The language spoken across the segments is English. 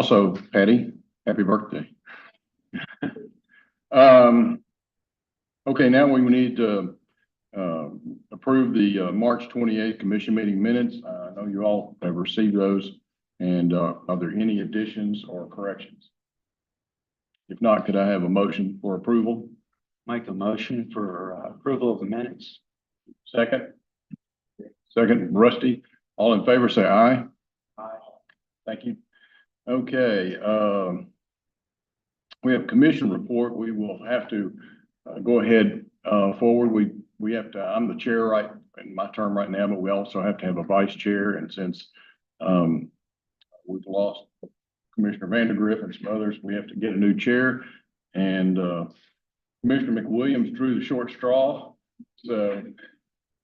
also, Patty, happy birthday. Okay, now we need to approve the March 28th commission meeting minutes. I know you all have received those, and are there any additions or corrections? If not, could I have a motion for approval? Make a motion for approval of the minutes. Second. Second, Rusty. All in favor, say aye. Aye. Thank you. Okay. We have commission report. We will have to go ahead forward. We have to, I'm the chair right in my term right now, but we also have to have a vice chair. And since we've lost Commissioner Vandergriff and some others, we have to get a new chair. And Commissioner McWilliams drew the short straw. So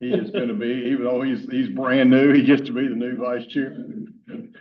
he is going to be, even though he's brand new, he gets to be the new vice chair.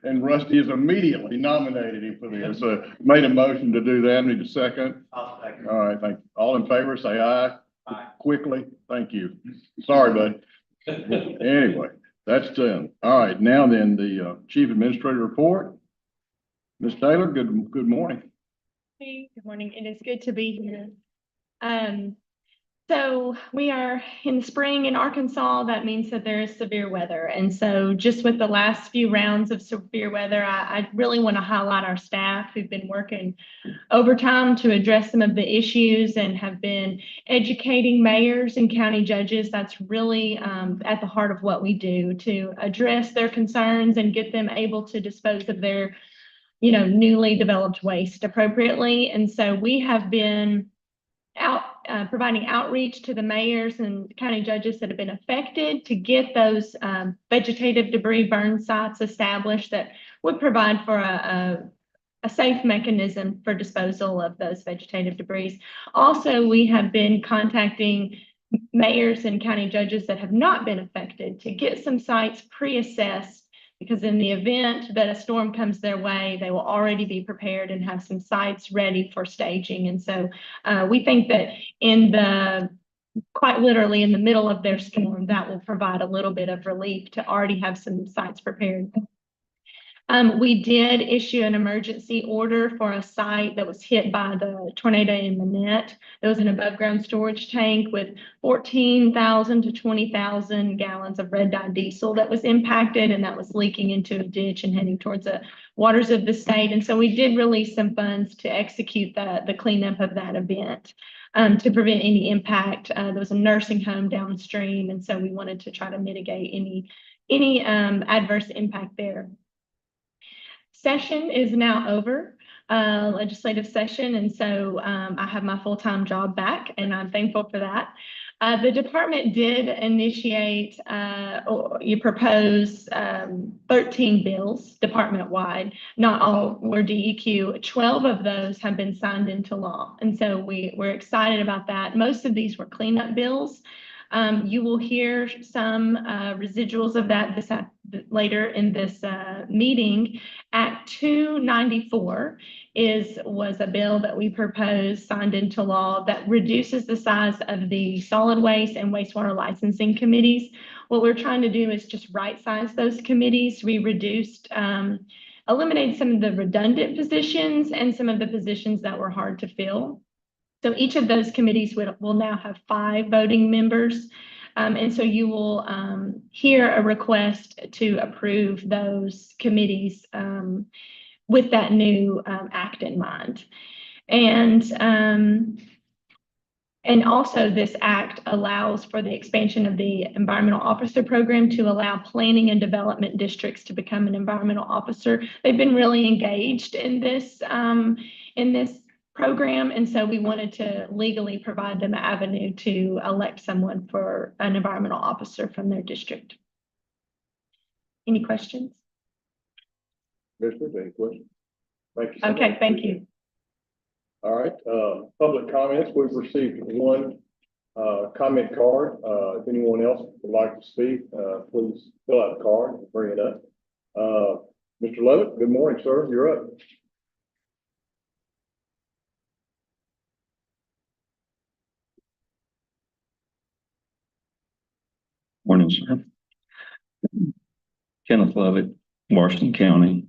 And Rusty has immediately nominated him for this. So made a motion to do that. Need a second. I'll second. All right, thank you. All in favor, say aye. Aye. Quickly. Thank you. Sorry, bud. Anyway, that's done. All right, now then the chief administrator report. Ms. Taylor, good morning. Hey, good morning. It is good to be here. So we are in the spring in Arkansas. That means that there is severe weather. And so just with the last few rounds of severe weather, I really want to highlight our staff who've been working overtime to address some of the issues and have been educating mayors and county judges. That's really at the heart of what we do, to address their concerns and get them able to dispose of their, newly developed waste appropriately. And so we have been out providing outreach to the mayors and county judges that have been affected to get those vegetative debris burn sites established that would provide for a safe mechanism for disposal of those vegetative debris. Also, we have been contacting mayors and county judges that have not been affected to get some sites pre-assessed, because in the event that a storm comes their way, they will already be prepared and have some sites ready for staging. And so we think that quite literally in the middle of their storm, that will provide a little bit of relief to already have some sites prepared. We did issue an emergency order for a site that was hit by the tornado in Manette. There was an above ground storage tank with 14,000 to 20,000 gallons of red dye diesel that was impacted, and that was leaking into a ditch and heading towards the waters of the state. And so we did release some funds to execute the cleanup of that event to prevent any impact. There was a nursing home downstream, and so we wanted to try to mitigate any adverse impact there. Session is now over, legislative session, and so I have my full-time job back, and I'm thankful for that. The department did initiate you propose 13 bills department-wide. Not all were DEQ. 12 of those have been signed into law, and so we're excited about that. Most of these were cleanup bills. You will hear some residuals of that later in this meeting. Act 294 was a bill that we proposed, signed into law, that reduces the size of the solid waste and wastewater licensing committees. What we're trying to do is just right size those committees. We eliminated some of the redundant positions and some of the positions that were hard to fill. So each of those committees will now have 5 voting members. And so you will hear a request to approve those committees with that new act in mind. And also this act allows for the expansion of the environmental officer program to allow planning and development districts to become an environmental officer. They've been really engaged in this program, and so we wanted to legally provide them an avenue to elect someone for an environmental officer from their district. Any questions? Commissioners, any questions? Thank you. Okay, thank you. All right, public comments. We've received one comment card. If anyone else would like to speak, please fill out the card and bring it up. Mr. Lovett, good morning, sir. You're up. Morning, sir. Kenneth Lovett, Washington County.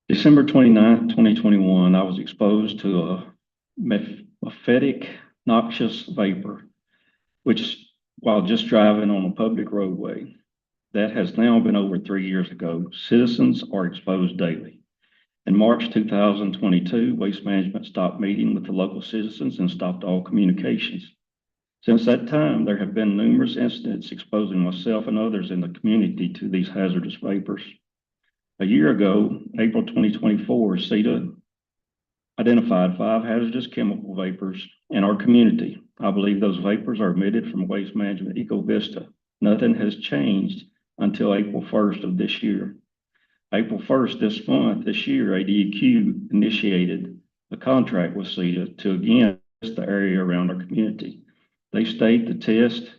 December 29th, 2021, I was exposed to a mephitic noxious vapor, which while just driving on a public roadway. That has now been over 3 years ago. Citizens are exposed daily. In March 2022, Waste Management stopped meeting with the local citizens and stopped all communications. Since that time, there have been numerous incidents exposing myself and others in the community to these hazardous vapors. A year ago, April 2024, CETA identified 5 hazardous chemical vapors in our community. I believe those vapors are emitted from Waste Management EcoVista. Nothing has changed until April 1st of this year. April 1st this year, ADEQ initiated a contract with CETA to again test the area around our community. They state the test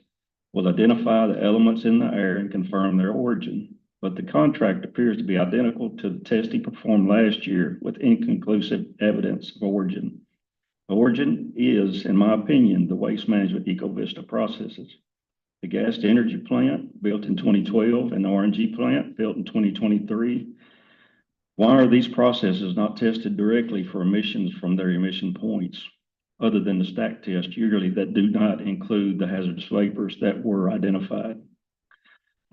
will identify the elements in the air and confirm their origin, but the contract appears to be identical to the testing performed last year with inconclusive evidence of origin. Origin is, in my opinion, the Waste Management EcoVista processes. The gas to energy plant built in 2012 and the RNG plant built in 2023. Why are these processes not tested directly for emissions from their emission points, other than the stack test yearly that do not include the hazardous vapors that were identified?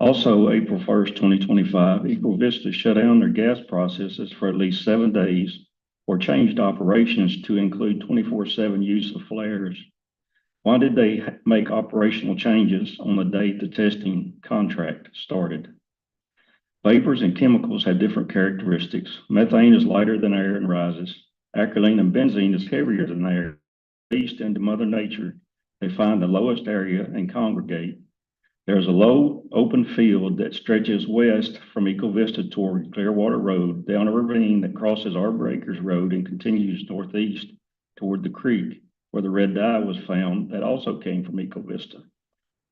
Also, April 1st, 2025, EcoVista shut down their gas processes for at least 7 days or changed operations to include 24/7 use of flares. Why did they make operational changes on the date the testing contract started? Vapors and chemicals have different characteristics. Methane is lighter than air and rises. Acrolein and benzene is heavier than air. Released into Mother Nature, they find the lowest area and congregate. There's a low open field that stretches west from EcoVista toward Clearwater Road, down a ravine that crosses Arbor Acres Road and continues northeast toward the creek, where the red dye was found that also came from EcoVista.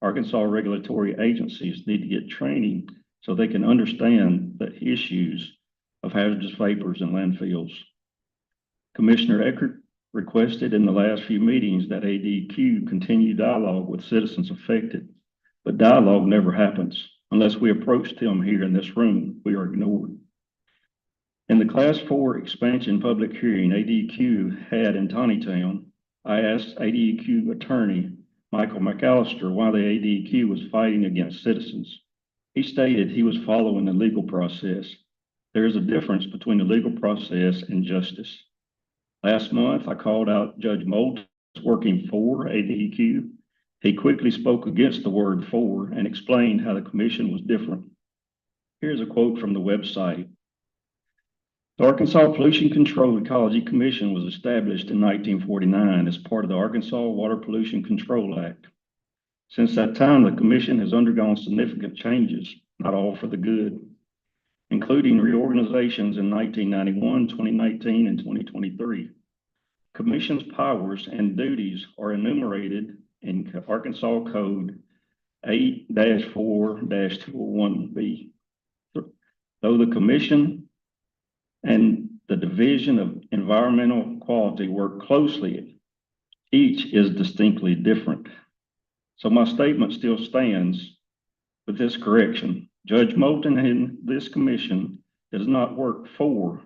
Arkansas regulatory agencies need to get training so they can understand the issues of hazardous vapors in landfills. Commissioner Eckert requested in the last few meetings that ADQ continue dialogue with citizens affected, but dialogue never happens. Unless we approach them here in this room, we are ignored. In the Class 4 expansion public hearing ADQ had in Tawnytown, I asked ADEQ attorney Michael McAllister why the ADEQ was fighting against citizens. He stated he was following the legal process. There is a difference between the legal process and justice. Last month, I called out Judge Moulton working for ADEQ. He quickly spoke against the word for and explained how the commission was different. Here's a quote from the website. The Arkansas Pollution Control Ecology Commission was established in 1949 as part of the Arkansas Water Pollution Control Act. Since that time, the commission has undergone significant changes, not all for the good, including reorganizations in 1991, 2019, and 2023. Commission's powers and duties are enumerated in Arkansas Code 8-4-201B. Though the commission and the Division of Environmental Quality work closely, each is distinctly different. So my statement still stands with this correction. Judge Moulton and this commission does not work for,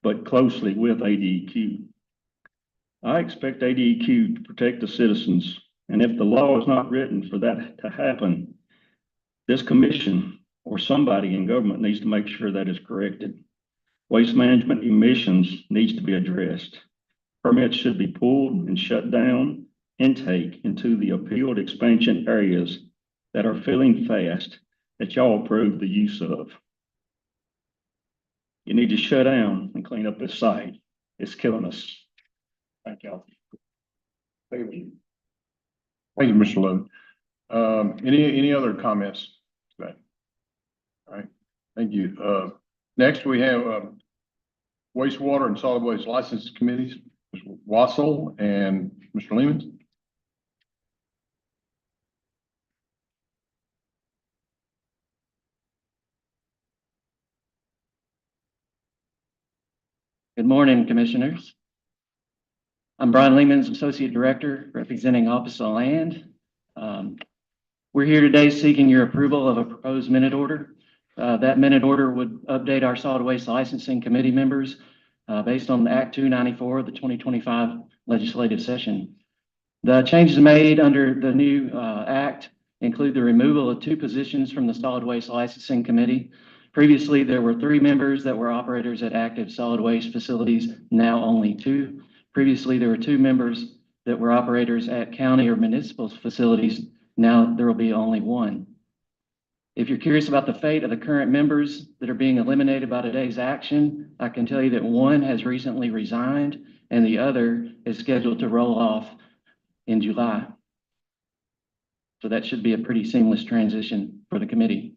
but closely with ADEQ. I expect ADEQ to protect the citizens, and if the law is not written for that to happen, this commission or somebody in government needs to make sure that is corrected. Waste management emissions needs to be addressed. Permits should be pulled and shut down intake into the appealed expansion areas that are filling fast that y'all approved the use of. You need to shut down and clean up this site. It's killing us. Thank y'all. Thank you, Mr. Lowe. Any other comments today? All right, thank you. Next, we have wastewater and solid waste license committees, Mr. Wassel and Mr. Lehman. Good morning, Commissioners. I'm Brian Lehmans, Associate Director representing Office of Land. We're here today seeking your approval of a proposed minute order That minute order would update our solid waste licensing committee members based on Act 294 of the 2025 legislative session. The changes made under the new act include the removal of 2 positions from the solid waste licensing committee. Previously, there were 3 members that were operators at active solid waste facilities, now only 2. Previously, there were 2 members that were operators at county or municipal facilities. Now there will be only 1. If you're curious about the fate of the current members that are being eliminated by today's action, I can tell you that 1 has recently resigned and the other is scheduled to roll off in July. So that should be a pretty seamless transition for the committee.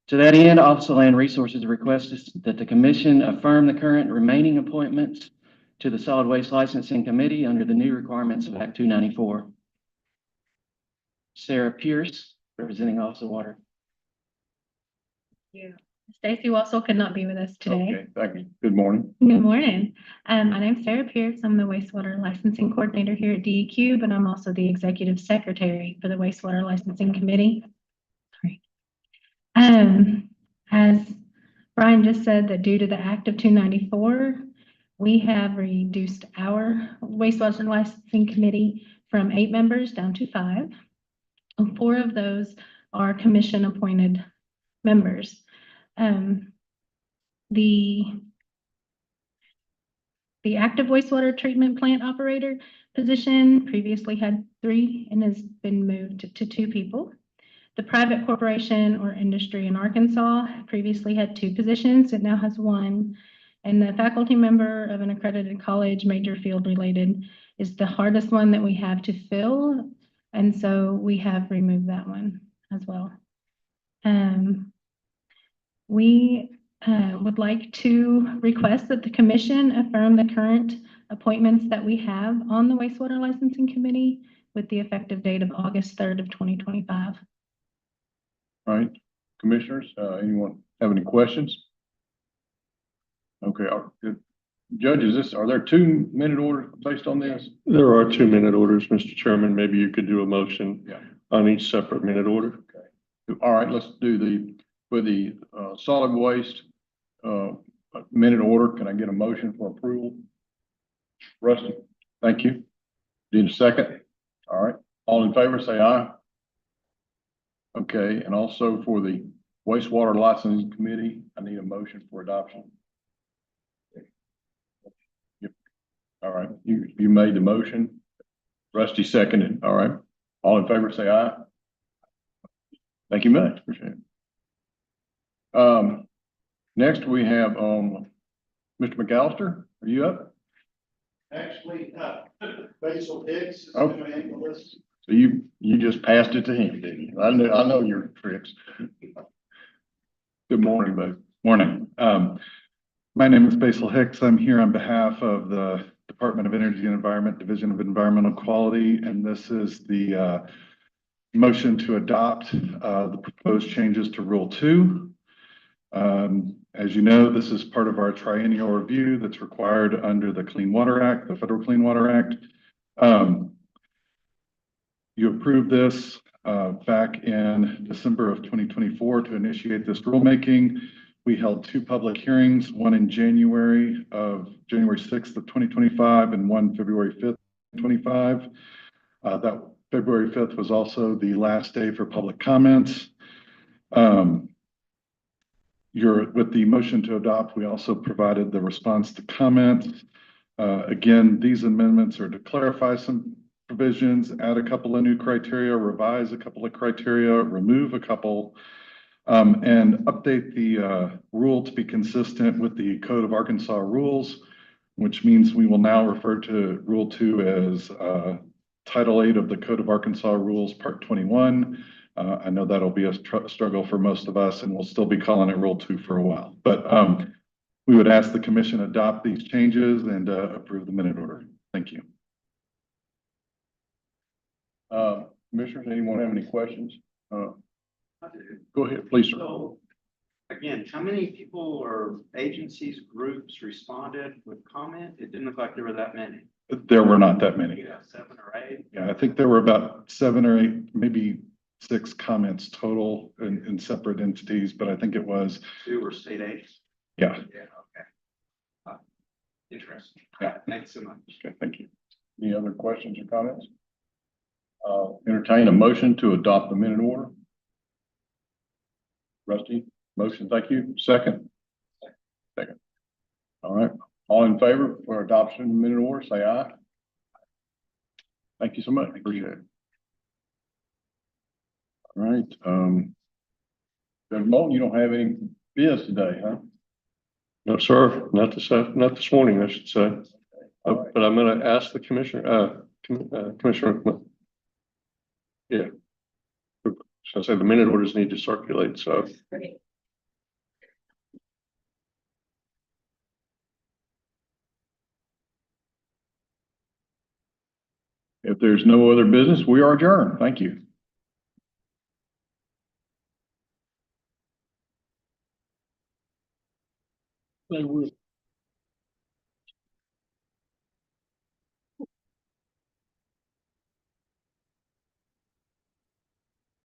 To that end, Office of Land Resources requests that the commission affirm the current remaining appointments to the Solid Waste Licensing Committee under the new requirements of Act 294. Sarah Pierce, representing Office of Water. Stacy Wassel could not be with us today. Okay, thank you. Good morning. Good morning. My name's Sarah Pierce. I'm the wastewater licensing coordinator here at DEQ, but I'm also the executive secretary for the wastewater licensing committee. Sorry. As Brian just said, that due to the Act of 294, we have reduced our wastewater licensing committee from 8 members down to 5. 4 of those are commission appointed members. The active wastewater treatment plant operator position previously had 3 and has been moved to 2 people. The private corporation or industry in Arkansas previously had 2 positions. It now has 1. And the faculty member of an accredited college, major field related, is the hardest one that we have to fill. And so we have removed that one as well. We would like to request that the commission affirm the current appointments that we have on the wastewater licensing committee with the effective date of August 3rd of 2025. All right, commissioners, anyone have any questions? Okay, judges, are there 2-minute orders based on this? There are 2-minute orders, Mr. Chairman. Maybe you could do a motion on each separate minute order. Okay. All right, let's do for the solid waste minute order. Can I get a motion for approval? Rusty, thank you. Need a second? All right, all in favor, say aye. Okay, and also for the wastewater licensing committee, I need a motion for adoption. Yep. All right, you made the motion. Rusty seconded. All right, all in favor, say aye. Thank you much. Appreciate it. Next we have Mr. McAllister. Are you up? Actually, Basil Hicks is Oh. going to handle this. So you just passed it to him, didn't you? I know your tricks. Good morning, Bo. Morning. My name is Basil Hicks. I'm here on behalf of the Department of Energy and Environment, Division of Environmental Quality, and this is the motion to adopt the proposed changes to Rule 2. As you know, this is part of our triennial review that's required under the Clean Water Act, the Federal Clean Water Act. You approved this back in December of 2024 to initiate this rulemaking. We held 2 public hearings, one in January 6th of 2025 and one February 5th, 2025. That February 5th was also the last day for public comments. With the motion to adopt, we also provided the response to comments. Again, these amendments are to clarify some provisions, add a couple of new criteria, revise a couple of criteria, remove a couple, and update the rule to be consistent with the Code of Arkansas rules, which means we will now refer to Rule 2 as Title 8 of the Code of Arkansas Rules, Part 21. I know that'll be a struggle for most of us, and we'll still be calling it Rule 2 for a while. But we would ask the commission adopt these changes and approve the minute order. Thank you. Commissioners, anyone have any questions? I do. Go ahead, please, sir. So, again, how many people or agencies, groups responded with comment? It didn't look like there were that many. There were not that many. Yeah, 7 or 8. Yeah, I think there were about 7 or 8, maybe 6 comments total in separate entities, but I think it was, 2 were state aids. yeah. Yeah, okay. Interesting. Yeah. Thanks so much. Okay, thank you. Any other questions or comments? Entertain a motion to adopt the minute order. Rusty, motion, thank you. Second. Second. All right, all in favor for adoption of the minute order, say aye. Thank you so much. Appreciate it. All right, Judge Moulton, you don't have any biz today, huh? No, sir, not this morning, I should say. All right. But I'm gonna ask the commissioner, Commissioner. Yeah. So I say the minute orders need to circulate, so. If there's no other business, we are adjourned. Thank you. They will.